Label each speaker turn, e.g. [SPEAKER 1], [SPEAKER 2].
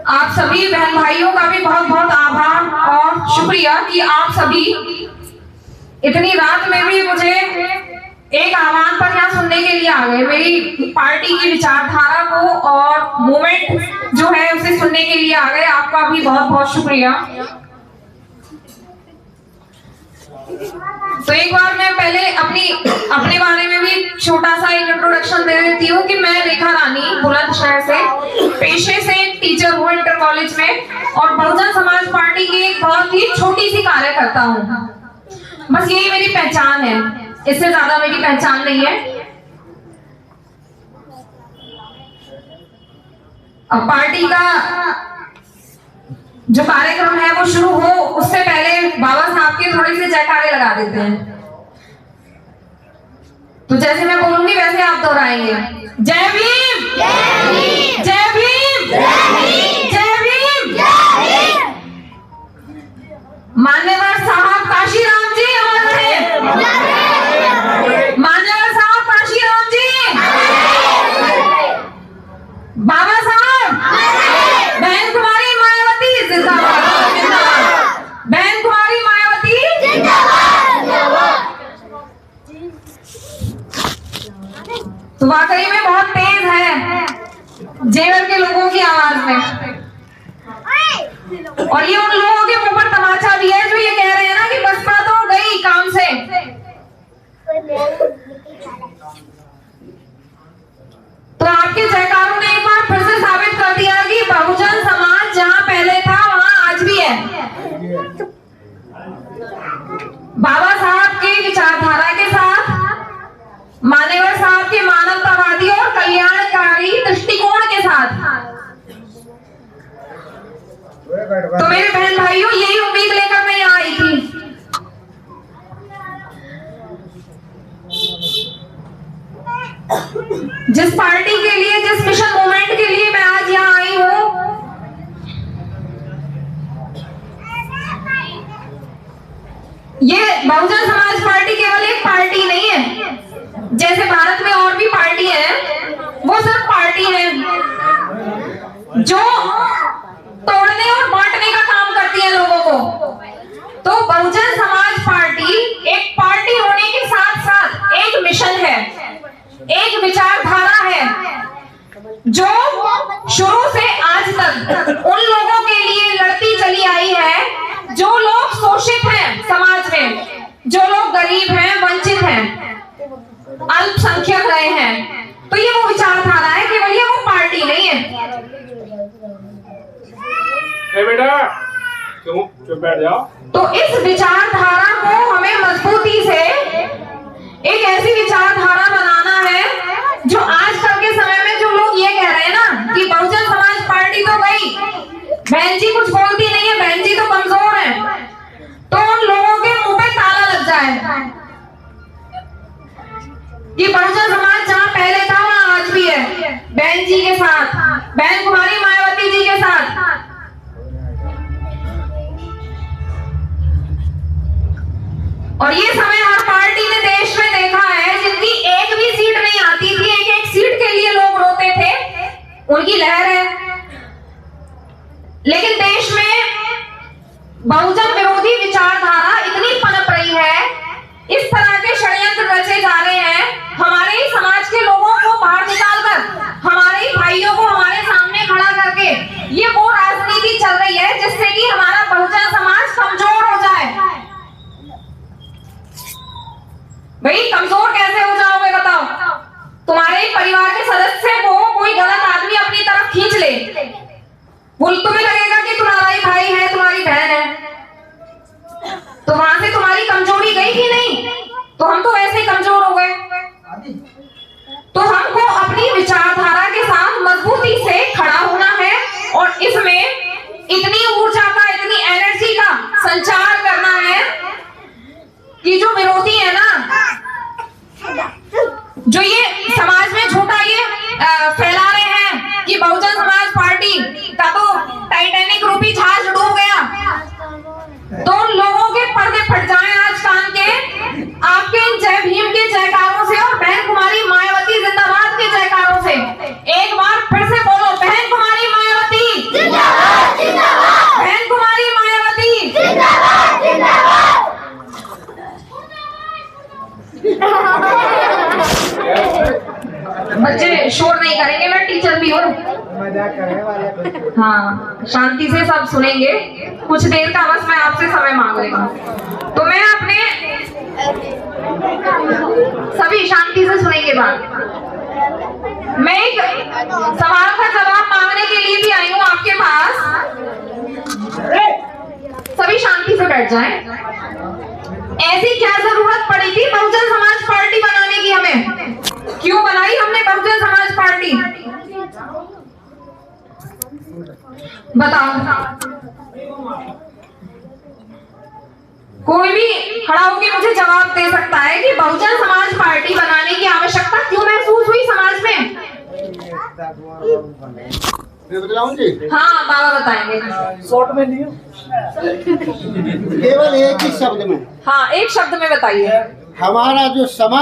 [SPEAKER 1] आप सभी बहन भाइयों का भी बहुत बहुत आभार और शुक्रिया कि आप सभी इतनी रात में भी मुझे एक आह्वान पर यहाँ सुनने के लिए आ गए, मेरी पार्टी की विचारधारा को और मूवमेंट जो है उसे सुनने के लिए आ गए। आपका भी बहुत बहुत शुक्रिया। तो एक बार मैं पहले अपने बारे में भी छोटा सा एक इंट्रोडक्शन दे देती हूँ कि मैं रेखा रानी बुलंदशहर से, पेशे से टीचर हूँ इंटर कॉलेज में और बहुजन समाज पार्टी की एक बहुत ही छोटी सी कार्यकर्ता हूँ। बस यही मेरी पहचान है, इससे ज्यादा मेरी पहचान नहीं है। अब पार्टी का जो कार्यक्रम है वो शुरू हो उससे पहले बाबा साहब के थोड़े से जयकारे लगा देते हैं। तो जैसे मैं बोलूंगी वैसे आप दोहराएंगे। जय भीम, जय भीम, जय भीम, जय भीम, जय भीम। मान्यवर साहब काशीराम जी अमर रहे। मान्यवर साहब काशीराम जी, बाबा साहब, बहन कुमारी मायावती जिंदाबाद, बहन कुमारी मायावती जिंदाबाद। तो वाकई में बहुत तेज है जेवर के लोगों की आवाज में, और ये उन लोगों के मुंह पर तमाचा भी है जो ये कह रहे हैं ना कि बसपा तो गई काम से। तो आपके जयकारों ने एक बार फिर से साबित कर दिया कि बहुजन समाज जहां पहले था वहां आज भी है। बाबा साहब की विचारधारा के साथ, मान्यवर साहब के मानवतावादी और कल्याणकारी दृष्टिकोण के साथ। तो मेरे बहन भाइयों, यही उम्मीद लेकर मैं यहाँ आई थी। जिस पार्टी के लिए, जिस मिशन मूवमेंट के लिए मैं आज यहाँ आई हूँ, ये बहुजन समाज पार्टी केवल एक पार्टी नहीं है। जैसे भारत में और भी पार्टी है, वो सिर्फ पार्टी है जो तोड़ने और बांटने का काम करती है लोगों को। तो बहुजन समाज पार्टी एक पार्टी होने के साथ साथ एक मिशन है, एक विचारधारा है जो शुरू से आज तक उन लोगों के लिए लड़ती चली आई है जो लोग शोषित हैं समाज में, जो लोग गरीब हैं, वंचित हैं, अल्पसंख्यक रहे हैं। तो ये वो विचारधारा है, केवल ये वो पार्टी नहीं है।
[SPEAKER 2] बेटा चुप बैठ जाओ।
[SPEAKER 1] तो इस विचारधारा को हमें मजबूती से एक ऐसी विचारधारा बनाना है जो आजकल के समय में जो लोग ये कह रहे हैं ना कि बहुजन समाज पार्टी तो गई, बहन जी कुछ बोलती नहीं है, बहन जी तो कमजोर है, तो उन लोगों के मुंह पे ताला लग जाए कि बहुजन समाज जहां पहले था वहां आज भी है, बहन जी के साथ, बहन कुमारी मायावती जी के साथ। और ये समय हर पार्टी ने देश में देखा है, जिनकी एक भी सीट नहीं आती थी, एक एक सीट के लिए लोग रोते थे, उनकी लहर है। लेकिन देश में बहुजन विरोधी विचारधारा इतनी पनप रही है, इस तरह के षड्यंत्र रचे जा रहे हैं, हमारे ही समाज के लोगों को बाहर निकालकर, हमारे ही भाइयों को हमारे सामने खड़ा करके ये वो राजनीति चल रही है जिससे कि हमारा बहुजन समाज कमजोर हो जाए। भाई कमजोर कैसे हो जाओगे बताओ? तुम्हारे परिवार के सदस्य को कोई गलत आदमी अपनी तरफ खींच ले, तुम्हें लगेगा कि तुम्हारा ही भाई है, तुम्हारी बहन है, तो वहां से तुम्हारी कमजोरी गई कि नहीं? तो हम तो वैसे ही कमजोर हो गए। तो हमको अपनी विचारधारा के साथ मजबूती से खड़ा होना है और इसमें इतनी ऊर्जा का, इतनी एनर्जी का संचार करना है कि जो विरोधी है ना, जो ये समाज में झूठा ये फैला रहे हैं कि बहुजन समाज पार्टी का तो टाइटैनिक रूपी जहाज डूब गया, तो उन लोगों के पर्दे फट जाएं आज कान के। आपके इन जय हाँ, शांति से सब सुनेंगे। कुछ देर का बस मैं आपसे समय मांग रही हूँ, तो मैं अपने सभी शांति से सुनेंगे बात। मैं एक सवाल का जवाब मांगने के लिए भी आई हूँ आपके पास। सभी शांति से बैठ जाएं। ऐसी क्या जरूरत पड़ी थी बहुजन समाज पार्टी बनाने की? हमें क्यों बनाई हमने बहुजन समाज पार्टी? बताओ। कोई भी खड़ा होकर मुझे जवाब दे सकता है कि बहुजन समाज पार्टी बनाने की आवश्यकता क्यों महसूस हुई समाज में?
[SPEAKER 3] मैं बताऊं जी?
[SPEAKER 1] हाँ, बाबा बताएंगे।
[SPEAKER 4] शॉर्ट में लियो।
[SPEAKER 3] केवल एक ही शब्द में।
[SPEAKER 1] हाँ, एक शब्द में बताइए।
[SPEAKER 3] हमारा जो समाज